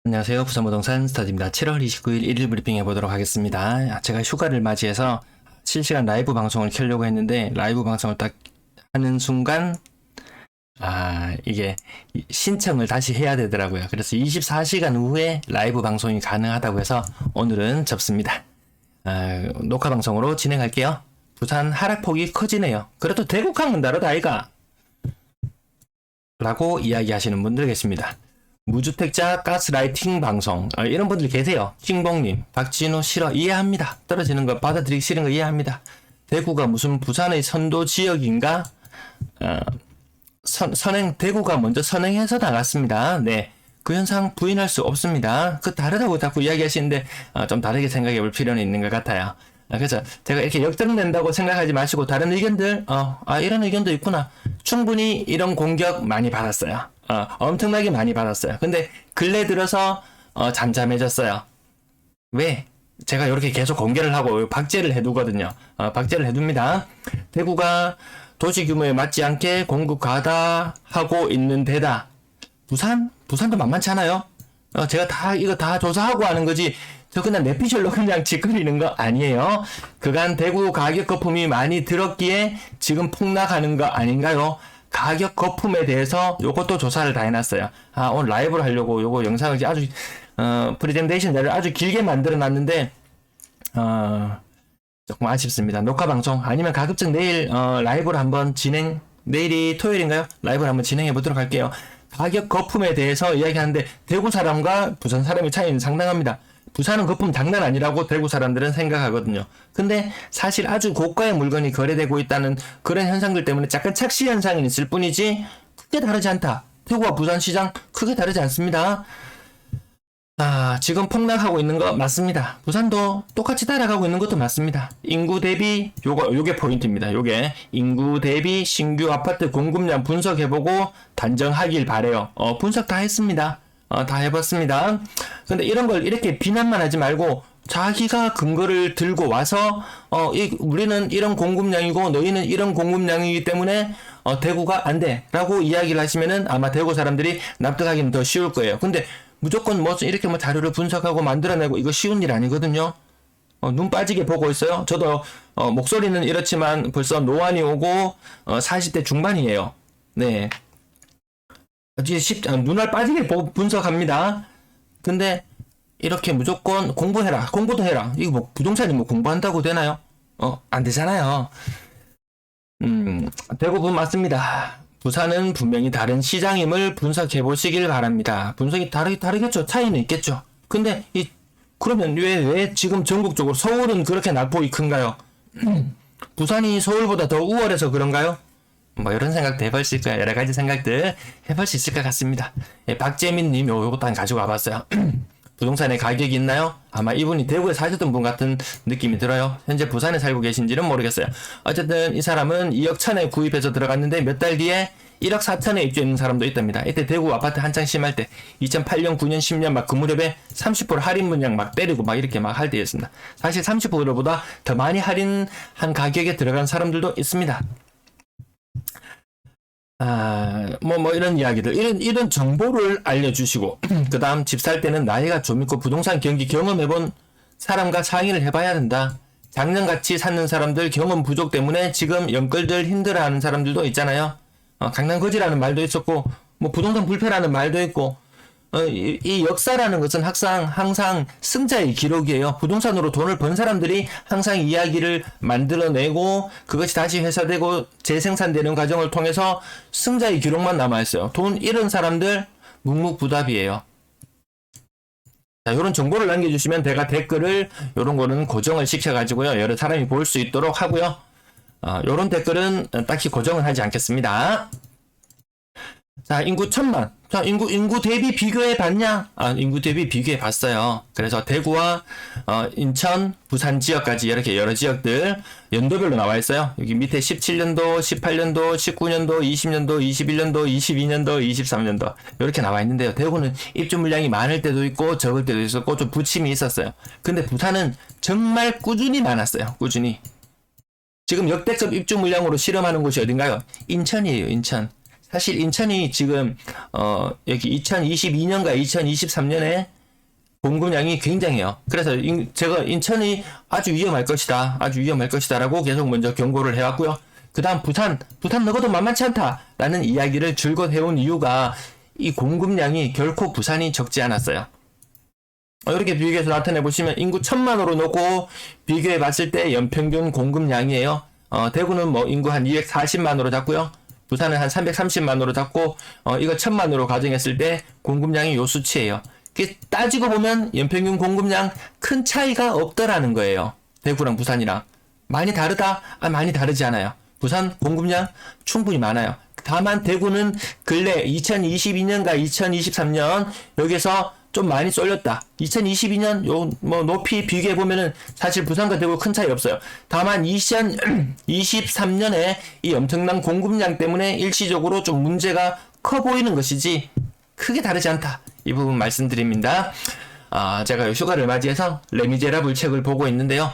안녕하세요. 부산부동산 스타디입니다. 7월 29일 1일 브리핑 해보도록 하겠습니다. 제가 휴가를 맞이해서 실시간 라이브 방송을 켜려고 했는데 라이브 방송을 딱 하는 순간 이게 신청을 다시 해야 되더라고요. 그래서 24시간 후에 라이브 방송이 가능하다고 해서 오늘은 접습니다. 녹화 방송으로 진행할게요. 부산 하락폭이 커지네요. 그래도 대국항은 다르다 아이가? 라고 이야기하시는 분들 계십니다. 무주택자 가스라이팅 방송 이런 분들 계세요. 킹봉님, 박진우 싫어 이해합니다. 떨어지는 거 받아들이기 싫은 거 이해합니다. 대구가 무슨 부산의 선도 지역인가? 대구가 먼저 선행해서 나갔습니다. 네, 그 현상 부인할 수 없습니다. 그 다르다고 자꾸 이야기하시는데 좀 다르게 생각해 볼 필요는 있는 것 같아요. 그래서 제가 이렇게 역정낸다고 생각하지 마시고 다른 의견들 이런 의견도 있구나. 충분히 이런 공격 많이 받았어요. 엄청나게 많이 받았어요. 근데 근래 들어서 잠잠해졌어요. 왜? 제가 이렇게 계속 공개를 하고 박제를 해두거든요. 박제를 해둡니다. 대구가 도시 규모에 맞지 않게 공급 과다하고 있는 데다. 부산도 만만치 않아요. 제가 이거 다 조사하고 하는 거지. 저 그냥 내피셜로 그냥 짓거리는 거 아니에요. 그간 대구 가격 거품이 많이 들었기에 지금 폭락하는 거 아닌가요? 가격 거품에 대해서 요것도 조사를 다 해놨어요. 오늘 라이브를 하려고 요거 영상을 아주 프레젠테이션 자료를 아주 길게 만들어 놨는데 조금 아쉽습니다. 녹화 방송 아니면 가급적 내일 라이브를 한번 내일이 토요일인가요? 라이브를 한번 진행해 보도록 할게요. 가격 거품에 대해서 이야기하는데 대구 사람과 부산 사람의 차이는 상당합니다. 부산은 거품 장난 아니라고 대구 사람들은 생각하거든요. 근데 사실 아주 고가의 물건이 거래되고 있다는 그런 현상들 때문에 약간 착시 현상이 있을 뿐이지 크게 다르지 않다. 대구와 부산 시장 크게 다르지 않습니다. 지금 폭락하고 있는 거 맞습니다. 부산도 똑같이 따라가고 있는 것도 맞습니다. 인구 대비 요게 포인트입니다. 요게 인구 대비 신규 아파트 공급량 분석해보고 단정하길 바래요. 분석 다 했습니다. 다 해봤습니다. 근데 이런 걸 이렇게 비난만 하지 말고 자기가 근거를 들고 와서 우리는 이런 공급량이고 너희는 이런 공급량이기 때문에 대구가 안 돼 라고 이야기를 하시면은 아마 대구 사람들이 납득하기는 더 쉬울 거예요. 근데 무조건 이렇게 자료를 분석하고 만들어내고 이거 쉬운 일 아니거든요. 눈 빠지게 보고 있어요. 저도 목소리는 이렇지만 벌써 노안이 오고 40대 중반이에요. 네. 눈알 빠지게 분석합니다. 근데 이렇게 무조건 공부해라, 공부도 해라. 이거 뭐 부동산이 뭐 공부한다고 되나요? 안 되잖아요. 대부분 맞습니다. 부산은 분명히 다른 시장임을 분석해 보시길 바랍니다. 분석이 다르겠죠. 차이는 있겠죠. 근데 그러면 왜 지금 전국적으로 서울은 그렇게 낙폭이 큰가요? 부산이 서울보다 더 우월해서 그런가요? 뭐 이런 생각도 해볼 수 있고요. 여러 가지 생각들 해볼 수 있을 것 같습니다. 박재민님 요것도 한 가지고 와봤어요. 부동산에 가격이 있나요? 아마 이분이 대구에 사셨던 분 같은 느낌이 들어요. 현재 부산에 살고 계신지는 모르겠어요. 어쨌든 이 사람은 2억 1천에 구입해서 들어갔는데 몇 달 뒤에 1억 4천에 입주했는 사람도 있답니다. 이때 대구 아파트 한창 심할 때 2008년, 9년, 10년 막 그 무렵에 30% 할인 분양 막 때리고 막 이렇게 막 할 때였습니다. 사실 30%보다 더 많이 할인한 가격에 들어간 사람들도 있습니다. 이런 이야기들, 이런 정보를 알려주시고, 그 다음 집 살 때는 나이가 좀 있고 부동산 경기 경험해본 사람과 상의를 해봐야 된다. 작년같이 사는 사람들 경험 부족 때문에 지금 연끌들 힘들어하는 사람들도 있잖아요. 강남거지라는 말도 있었고, 뭐 부동산 불패라는 말도 있고, 이 역사라는 것은 항상 승자의 기록이에요. 부동산으로 돈을 번 사람들이 항상 이야기를 만들어내고 그것이 다시 회사되고 재생산되는 과정을 통해서 승자의 기록만 남아있어요. 돈 잃은 사람들 묵묵부답이에요. 자, 요런 정보를 남겨주시면 제가 댓글을 요런 거는 고정을 시켜가지고요. 여러 사람이 볼 수 있도록 하고요. 요런 댓글은 딱히 고정을 하지 않겠습니다. 자, 인구 1000만. 자, 인구 대비 비교해 봤냐? 인구 대비 비교해 봤어요. 그래서 대구와, 인천, 부산 지역까지 이렇게 여러 지역들 연도별로 나와 있어요. 여기 밑에 17년도, 18년도, 19년도, 20년도, 21년도, 22년도, 23년도. 이렇게 나와 있는데요. 대구는 입주 물량이 많을 때도 있고, 적을 때도 있었고, 좀 부침이 있었어요. 근데 부산은 정말 꾸준히 많았어요. 꾸준히. 지금 역대급 입주 물량으로 실험하는 곳이 어딘가요? 인천이에요, 인천. 사실 인천이 지금 여기 2022년과 2023년에 공급량이 굉장해요. 그래서 제가 인천이 아주 위험할 것이다. 아주 위험할 것이다. 라고 계속 먼저 경고를 해왔고요. 그 다음 부산 넣어도 만만치 않다. 라는 이야기를 줄곧 해온 이유가 이 공급량이 결코 부산이 적지 않았어요. 이렇게 비교해서 나타내 보시면 인구 1000만으로 놓고 비교해 봤을 때 연평균 공급량이에요. 대구는 뭐 인구 한 240만으로 잡고요. 부산은 한 330만으로 잡고 이거 1000만으로 가정했을 때 공급량이 요 수치예요. 따지고 보면 연평균 공급량 큰 차이가 없더라는 거예요. 대구랑 부산이랑. 많이 다르다? 많이 다르지 않아요. 부산 공급량 충분히 많아요. 다만 대구는 근래 2022년과 2023년 여기서 좀 많이 쏠렸다. 2022년 요 뭐 높이 비교해 보면은 사실 부산과 대구 큰 차이 없어요. 다만 2023년에 이 엄청난 공급량 때문에 일시적으로 좀 문제가 커 보이는 것이지 크게 다르지 않다. 이 부분 말씀드립니다. 제가 휴가를 맞이해서 레미제라블 책을 보고 있는데요.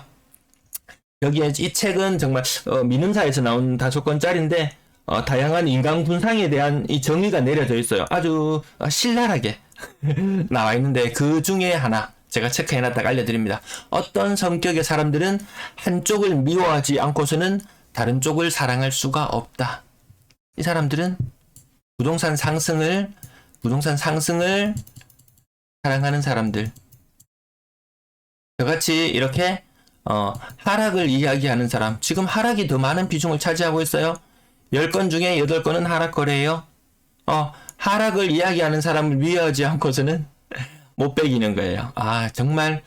여기에 이 책은 정말 민음사에서 나온 5권짜리인데 다양한 인간 군상에 대한 이 정의가 내려져 있어요. 아주 신랄하게 나와 있는데 그 중에 하나 제가 체크해놨다가 알려드립니다. 어떤 성격의 사람들은 한쪽을 미워하지 않고서는 다른 쪽을 사랑할 수가 없다. 이 사람들은 부동산 상승을 사랑하는 사람들. 저같이 이렇게 하락을 이야기하는 사람. 지금 하락이 더 많은 비중을 차지하고 있어요. 10건 중에 8건은 하락 거래예요. 하락을 이야기하는 사람을 미워하지 않고서는 못 베기는 거예요. 정말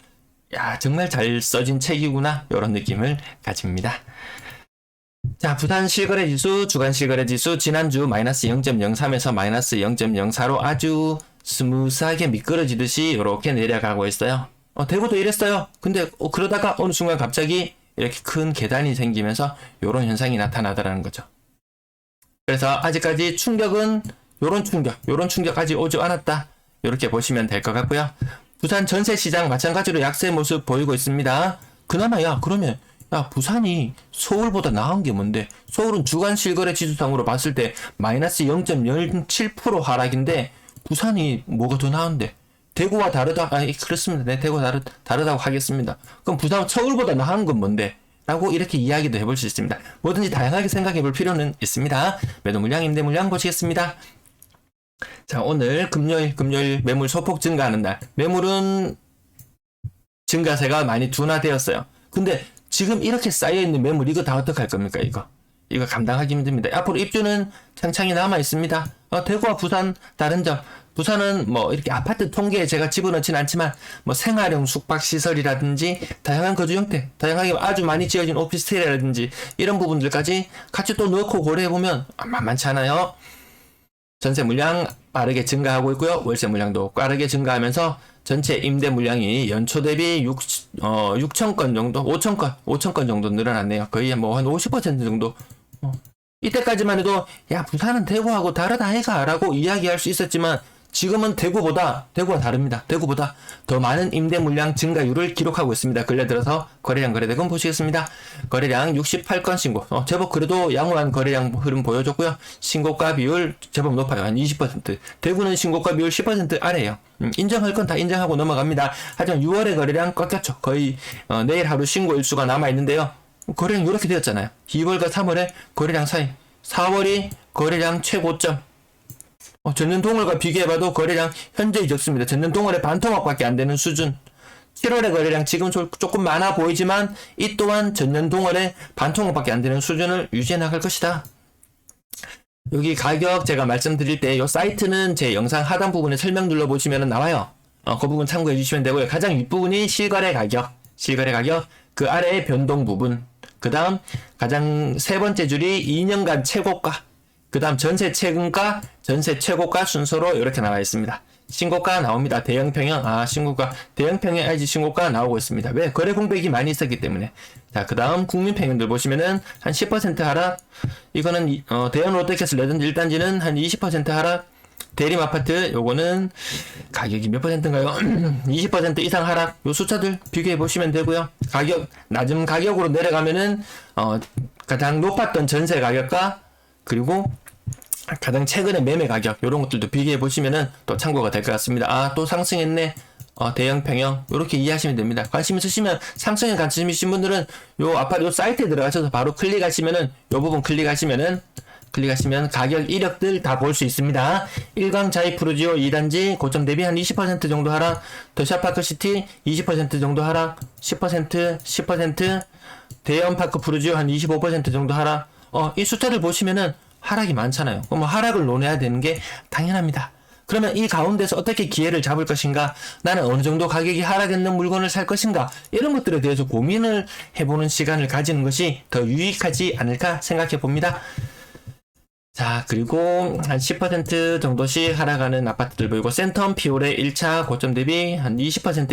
잘 써진 책이구나. 이런 느낌을 가집니다. 자, 부산 실거래 지수, 주간 실거래 지수 지난주 마이너스 0.03에서 마이너스 0.04로 아주 스무스하게 미끄러지듯이 이렇게 내려가고 있어요. 대구도 이랬어요. 근데 그러다가 어느 순간 갑자기 이렇게 큰 계단이 생기면서 이런 현상이 나타나더라는 거죠. 그래서 아직까지 충격은 요런 충격 아직 오지 않았다. 이렇게 보시면 될 것 같고요. 부산 전세 시장 마찬가지로 약세 모습 보이고 있습니다. 그나마 그러면 부산이 서울보다 나은 게 뭔데? 서울은 주간 실거래 지수상으로 봤을 때 마이너스 0.07% 하락인데 부산이 뭐가 더 나은데? 대구와 다르다? 그렇습니다. 네, 대구와 다르다고 하겠습니다. 그럼 부산 서울보다 나은 건 뭔데? 라고 이렇게 이야기도 해볼 수 있습니다. 뭐든지 다양하게 생각해 볼 필요는 있습니다. 매도 물량, 임대 물량 보시겠습니다. 자, 오늘 금요일 매물 소폭 증가하는 날. 매물은 증가세가 많이 둔화되었어요. 근데 지금 이렇게 쌓여있는 매물 이거 다 어떡할 겁니까? 이거 감당하기 힘듭니다. 앞으로 입주는 창창히 남아 있습니다. 대구와 부산 다른 점. 부산은 뭐 이렇게 아파트 통계에 제가 집어넣지는 않지만 뭐 생활형 숙박시설이라든지 다양한 거주 형태, 다양하게 아주 많이 지어진 오피스텔이라든지 이런 부분들까지 같이 또 넣고 고려해보면 만만치 않아요. 전세 물량 빠르게 증가하고 있고요. 월세 물량도 빠르게 증가하면서 전체 임대 물량이 연초 대비 6,000건 정도, 5,000건 정도 늘어났네요. 거의 뭐 한 50% 정도. 이때까지만 해도 부산은 대구하고 다르다 해가 라고 이야기할 수 있었지만 지금은 대구가 다릅니다. 대구보다 더 많은 임대 물량 증가율을 기록하고 있습니다. 근래 들어서 거래량 거래대금 보시겠습니다. 거래량 68건 신고. 제법 그래도 양호한 거래량 흐름 보여줬고요. 신고가 비율 제법 높아요. 한 20%. 대구는 신고가 비율 10% 아래에요. 인정할 건 다 인정하고 넘어갑니다. 하지만 6월에 거래량 꺾였죠. 거의 내일 하루 신고 일수가 남아있는데요. 거래량 이렇게 되었잖아요. 2월과 3월에 거래량 사이. 4월이 거래량 최고점. 전년동월과 비교해봐도 거래량 현저히 적습니다. 전년동월의 반토막밖에 안 되는 수준. 7월의 거래량 지금 조금 많아 보이지만 이 또한 전년동월의 반토막밖에 안 되는 수준을 유지해 나갈 것이다. 여기 가격 제가 말씀드릴 때 이 사이트는 제 영상 하단 부분에 설명 눌러보시면 나와요. 그 부분 참고해 주시면 되고요. 가장 윗부분이 실거래 가격, 그 아래의 변동 부분, 그 다음 가장 세 번째 줄이 2년간 최고가, 그 다음 전세 최근가, 전세 최고가 순서로 이렇게 나와 있습니다. 신고가 나옵니다. 대형평형, 신고가, 대형평형 IG 신고가 나오고 있습니다. 왜? 거래 공백이 많이 있었기 때문에. 자, 그 다음 국민평형들 보시면은 한 10% 하락, 이거는, 대형 롯데캐슬 레전드 1단지는 한 20% 하락, 대림 아파트, 요거는 가격이 몇 %인가요? 20% 이상 하락, 요 숫자들 비교해 보시면 되고요. 가격, 낮은 가격으로 내려가면은, 가장 높았던 전세 가격과, 그리고 가장 최근의 매매 가격, 요런 것들도 비교해 보시면은 또 참고가 될 것 같습니다. 또 상승했네. 대형 평형 이렇게 이해하시면 됩니다. 관심 있으시면 상승에 관심 있으신 분들은 요 아파트 요 사이트에 들어가셔서 바로 클릭하시면은 요 부분 클릭하시면 가격 이력들 다 볼 수 있습니다. 일광 자이 프루지오 2단지 고점 대비 한 20% 정도 하락, 더샵파크시티 20% 정도 하락, 10% 대형 파크 프루지오 한 25% 정도 하락. 이 숫자를 보시면은 하락이 많잖아요. 그럼 하락을 논해야 되는 게 당연합니다. 그러면 이 가운데서 어떻게 기회를 잡을 것인가, 나는 어느 정도 가격이 하락했는 물건을 살 것인가, 이런 것들에 대해서 고민을 해보는 시간을 가지는 것이 더 유익하지 않을까 생각해 봅니다. 자, 그리고 한 10% 정도씩 하락하는 아파트들 보이고, 센텀 피올의 1차 고점 대비 한 20%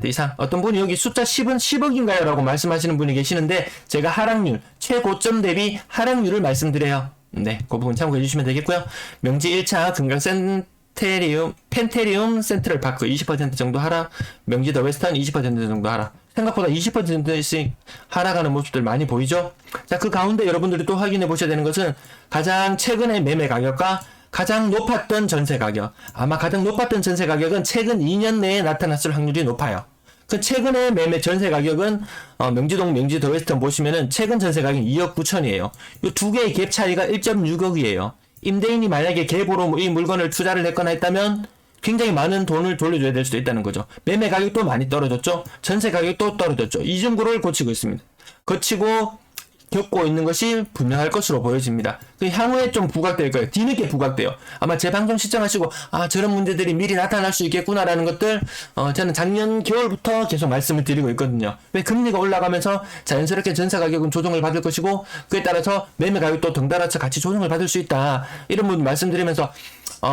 이상. 어떤 분이 여기 숫자 10은 10억인가요? 라고 말씀하시는 분이 계시는데, 제가 하락률, 최고점 대비 하락률을 말씀드려요. 네, 그 부분 참고해 주시면 되겠고요. 명지 1차 금강 펜테리움 센트럴 파크 20% 정도 하락, 명지 더 웨스턴 20% 정도 하락. 생각보다 20%씩 하락하는 모습들 많이 보이죠? 자, 그 가운데 여러분들이 또 확인해 보셔야 되는 것은 가장 최근의 매매 가격과 가장 높았던 전세 가격. 아마 가장 높았던 전세 가격은 최근 2년 내에 나타났을 확률이 높아요. 그 최근의 매매 전세 가격은 명지동 명지 더 웨스턴 보시면은 최근 전세 가격이 2억 9천이에요. 이 두 개의 갭 차이가 1.6억이에요. 임대인이 만약에 갭으로 이 물건을 투자를 했거나 했다면 굉장히 많은 돈을 돌려줘야 될 수도 있다는 거죠. 매매 가격도 많이 떨어졌죠. 전세 가격도 떨어졌죠. 이중구를 고치고 있습니다. 겪고 있는 것이 분명할 것으로 보여집니다. 그 향후에 좀 부각될 거예요. 뒤늦게 부각돼요. 아마 제 방송 시청하시고 저런 문제들이 미리 나타날 수 있겠구나라는 것들 저는 작년 겨울부터 계속 말씀을 드리고 있거든요. 왜 금리가 올라가면서 자연스럽게 전세 가격은 조정을 받을 것이고 그에 따라서 매매 가격도 덩달아서 같이 조정을 받을 수 있다. 이런 부분 말씀드리면서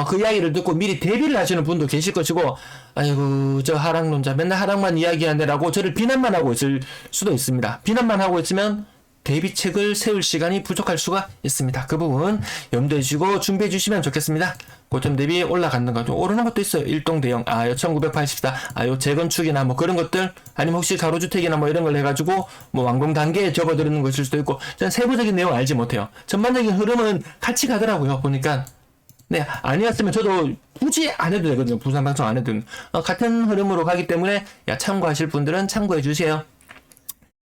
그 이야기를 듣고 미리 대비를 하시는 분도 계실 것이고, 아이고 저 하락론자 맨날 하락만 이야기하느라고 저를 비난만 하고 있을 수도 있습니다. 비난만 하고 있으면 대비책을 세울 시간이 부족할 수가 있습니다. 그 부분 염두해 주시고 준비해 주시면 좋겠습니다. 고점 대비 올라가는 거 좀 오르는 것도 있어요. 일동 대형, 요 1984, 요 재건축이나 뭐 그런 것들, 아니면 혹시 가로주택이나 뭐 이런 걸 해가지고 뭐 완공 단계에 접어드는 것일 수도 있고, 저는 세부적인 내용 알지 못해요. 전반적인 흐름은 같이 가더라고요. 보니까. 네, 아니었으면 저도 굳이 안 해도 되거든요. 부산 방송 안 해도. 같은 흐름으로 가기 때문에 참고하실 분들은 참고해 주세요.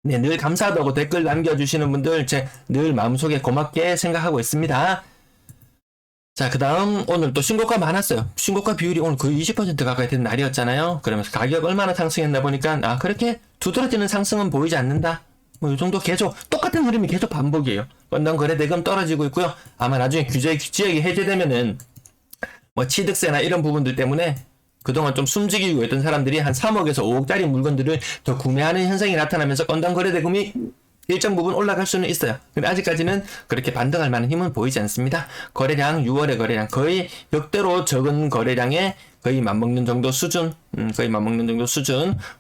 네, 늘 감사하다고 댓글 남겨주시는 분들 늘 마음속에 고맙게 생각하고 있습니다. 자, 그 다음 오늘 또 신고가 많았어요. 신고가 비율이 오늘 거의 20% 가까이 된 날이었잖아요. 그러면서 가격 얼마나 상승했나 보니까 그렇게 두드러지는 상승은 보이지 않는다. 뭐 이 정도 계속 똑같은 흐름이 계속 반복이에요. 건당 거래 대금 떨어지고 있고요. 아마 나중에 지역이 해제되면은 뭐 취득세나 이런 부분들 때문에 그동안 좀 숨죽이고 있던 사람들이 한 3억에서 5억짜리 물건들을 더 구매하는 현상이 나타나면서 건당 거래 대금이 일정 부분 올라갈 수는 있어요. 근데 아직까지는 그렇게 반등할 만한 힘은 보이지 않습니다. 거래량, 6월의 거래량 거의 역대로 적은 거래량에 거의 맞먹는 정도 수준,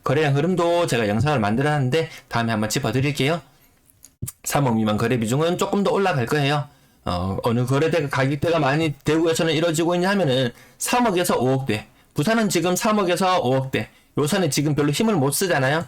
거래량 흐름도 제가 영상을 만들어놨는데 다음에 한번 짚어드릴게요. 3억 미만 거래 비중은 조금 더 올라갈 거예요. 어느 거래대가 가격대가 많이 대구에서는 이루어지고 있냐 하면은 3억에서 5억대. 부산은 지금 3억에서 5억대. 요선에 지금 별로 힘을 못 쓰잖아요.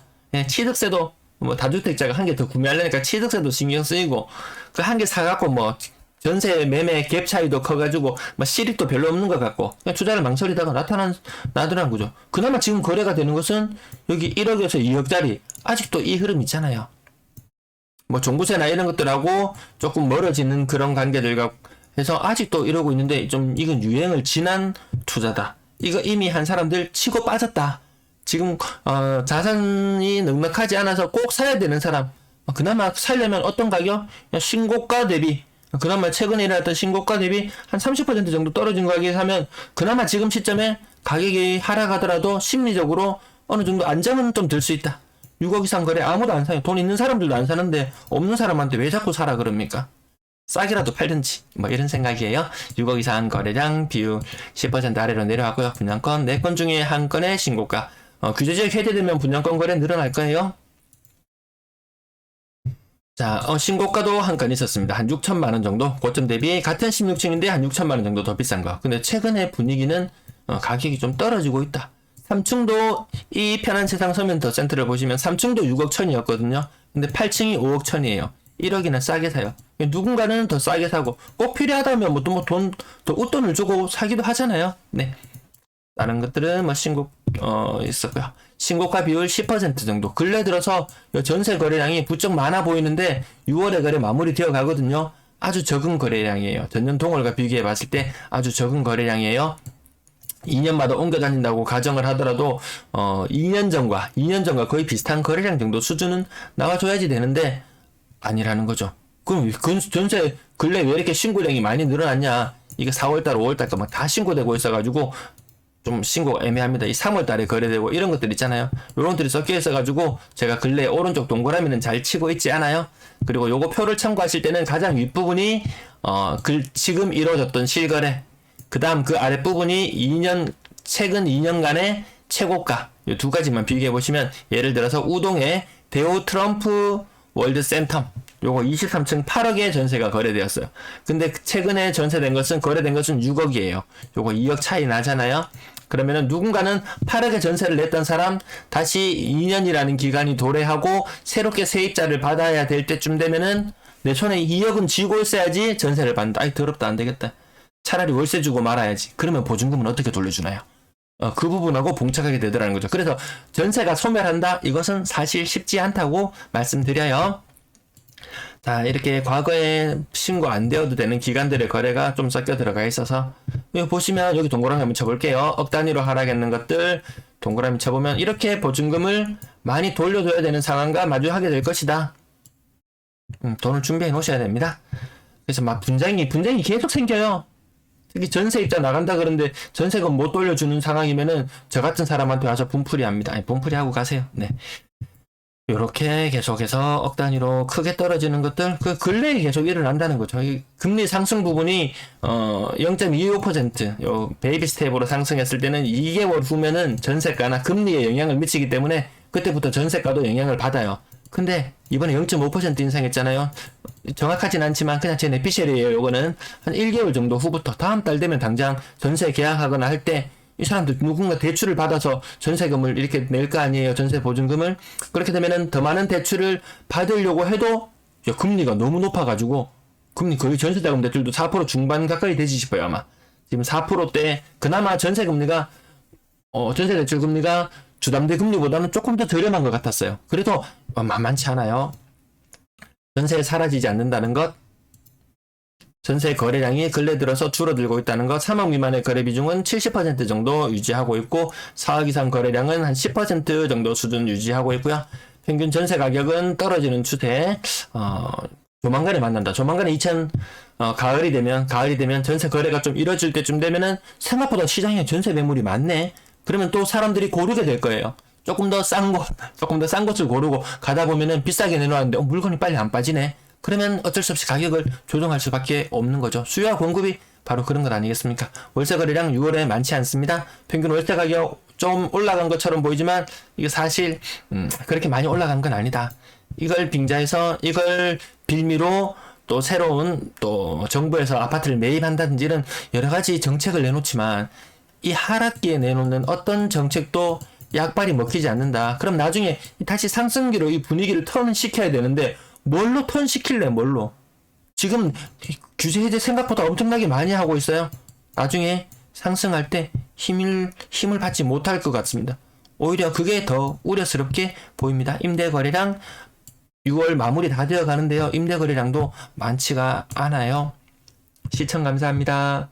취득세도 뭐 다주택자가 한 개 더 구매하려니까 취득세도 신경 쓰이고, 그 한 개 사갖고 뭐 전세 매매 갭 차이도 커가지고 뭐 실익도 별로 없는 것 같고 그냥 투자를 망설이다가 나더란 거죠. 그나마 지금 거래가 되는 것은 여기 1억에서 2억짜리 아직도 이 흐름 있잖아요. 뭐 종부세나 이런 것들하고 조금 멀어지는 그런 관계들과 해서 아직도 이러고 있는데 좀 이건 유행을 지난 투자다. 이거 이미 한 사람들 치고 빠졌다. 지금 자산이 넉넉하지 않아서 꼭 사야 되는 사람, 그나마 살려면 어떤 가격? 신고가 대비, 그나마 최근에 일어났던 신고가 대비 한 30% 정도 떨어진 가격에 사면 그나마 지금 시점에 가격이 하락하더라도 심리적으로 어느 정도 안정은 좀 들 수 있다. 6억 이상 거래 아무도 안 사요. 돈 있는 사람들도 안 사는데 없는 사람한테 왜 자꾸 사라 그럽니까? 싸게라도 팔든지 뭐 이런 생각이에요. 6억 이상 거래량 비율 10% 아래로 내려왔고요. 분양권 4건 중에 한 건의 신고가. 규제지역 해제되면 분양권 거래 늘어날 거예요. 자, 신고가도 한 건 있었습니다. 한 6천만 원 정도. 고점 대비 같은 16층인데 한 6천만 원 정도 더 비싼 거. 근데 최근에 분위기는 가격이 좀 떨어지고 있다. 3층도 이 편한 세상 서면더 센터를 보시면 3층도 6억 천이었거든요. 근데 8층이 5억 천이에요. 1억이나 싸게 사요. 누군가는 더 싸게 사고 꼭 필요하다면 더 웃돈을 주고 사기도 하잖아요. 네. 다른 것들은 뭐 있었고요. 신고가 비율 10% 정도. 근래 들어서 전세 거래량이 부쩍 많아 보이는데 6월에 거래 마무리 되어 가거든요. 아주 적은 거래량이에요. 전년 동월과 비교해 봤을 때 아주 적은 거래량이에요. 2년마다 옮겨 다닌다고 가정을 하더라도 2년 전과 거의 비슷한 거래량 정도 수준은 나와줘야지 되는데 아니라는 거죠. 그럼 전세 근래 왜 이렇게 신고량이 많이 늘어났냐? 이게 4월달, 5월달까 막 다 신고되고 있어가지고 좀 신고가 애매합니다. 이 3월달에 거래되고 이런 것들 있잖아요. 요런 것들이 섞여 있어가지고 제가 근래 오른쪽 동그라미는 잘 치고 있지 않아요. 그리고 요거 표를 참고하실 때는 가장 윗부분이 지금 이루어졌던 실거래, 그 다음 그 아랫부분이 최근 2년간의 최고가, 이 두 가지만 비교해 보시면, 예를 들어서 우동의 대우 트럼프 월드 센텀, 요거 23층 8억의 전세가 거래되었어요. 근데 최근에 거래된 것은 6억이에요. 요거 2억 차이 나잖아요. 그러면은 누군가는 8억의 전세를 냈던 사람, 다시 2년이라는 기간이 도래하고 새롭게 세입자를 받아야 될 때쯤 되면은 내 손에 2억은 쥐고 있어야지 전세를 받는다. 아이 더럽다, 안 되겠다. 차라리 월세 주고 말아야지. 그러면 보증금은 어떻게 돌려주나요? 그 부분하고 봉착하게 되더라는 거죠. 그래서 전세가 소멸한다? 이것은 사실 쉽지 않다고 말씀드려요. 자, 이렇게 과거에 신고 안 되어도 되는 기간들의 거래가 좀 섞여 들어가 있어서, 여기 보시면 여기 동그라미 한번 쳐볼게요. 억 단위로 하락했는 것들 동그라미 쳐보면 이렇게 보증금을 많이 돌려줘야 되는 상황과 마주하게 될 것이다. 돈을 준비해 놓으셔야 됩니다. 그래서 막 분쟁이 계속 생겨요. 특히 전세입자 나간다 그러는데 전세금 못 돌려주는 상황이면은 저 같은 사람한테 와서 분풀이 합니다. 아니, 분풀이 하고 가세요. 네. 요렇게 계속해서 억 단위로 크게 떨어지는 것들, 그 근래에 계속 일어난다는 거죠. 이 금리 상승 부분이 0.25% 요 베이비 스텝으로 상승했을 때는 2개월 후면은 전세가나 금리에 영향을 미치기 때문에 그때부터 전세가도 영향을 받아요. 근데 이번에 0.5% 인상했잖아요. 정확하진 않지만 그냥 제 내피셜이에요. 요거는 한 1개월 정도 후부터 다음 달 되면 당장 전세 계약하거나 할 때 이 사람들 누군가 대출을 받아서 전세금을 이렇게 낼 거 아니에요. 전세 보증금을. 그렇게 되면은 더 많은 대출을 받으려고 해도 금리가 너무 높아가지고, 금리 거의 전세자금 대출도 4% 중반 가까이 되지 싶어요. 아마 지금 4%대 그나마 전세금리가 전세 대출 금리가 주담대 금리보다는 조금 더 저렴한 것 같았어요. 그래도 만만치 않아요. 전세 사라지지 않는다는 것, 전세 거래량이 근래 들어서 줄어들고 있다는 것, 3억 미만의 거래 비중은 70% 정도 유지하고 있고 4억 이상 거래량은 한 10% 정도 수준 유지하고 있고요. 평균 전세 가격은 떨어지는 추세. 조만간에 만난다. 조만간에 가을이 되면 전세 거래가 좀 이뤄질 때쯤 되면은 생각보다 시장에 전세 매물이 많네. 그러면 또 사람들이 고르게 될 거예요. 조금 더 싼 곳을 고르고 가다 보면은 비싸게 내놓았는데 물건이 빨리 안 빠지네. 그러면 어쩔 수 없이 가격을 조정할 수밖에 없는 거죠. 수요와 공급이 바로 그런 것 아니겠습니까? 월세 거래량 6월에 많지 않습니다. 평균 월세 가격 좀 올라간 것처럼 보이지만 이게 사실 그렇게 많이 올라간 건 아니다. 이걸 이걸 빌미로 또 새로운 또 정부에서 아파트를 매입한다든지 이런 여러 가지 정책을 내놓지만, 이 하락기에 내놓는 어떤 정책도 약발이 먹히지 않는다. 그럼 나중에 다시 상승기로 이 분위기를 턴시켜야 되는데 뭘로 턴시킬래? 뭘로? 지금 규제 해제 생각보다 엄청나게 많이 하고 있어요. 나중에 상승할 때 힘을 받지 못할 것 같습니다. 오히려 그게 더 우려스럽게 보입니다. 임대거래량 6월 마무리 다 되어 가는데요. 임대거래량도 많지가 않아요. 시청 감사합니다.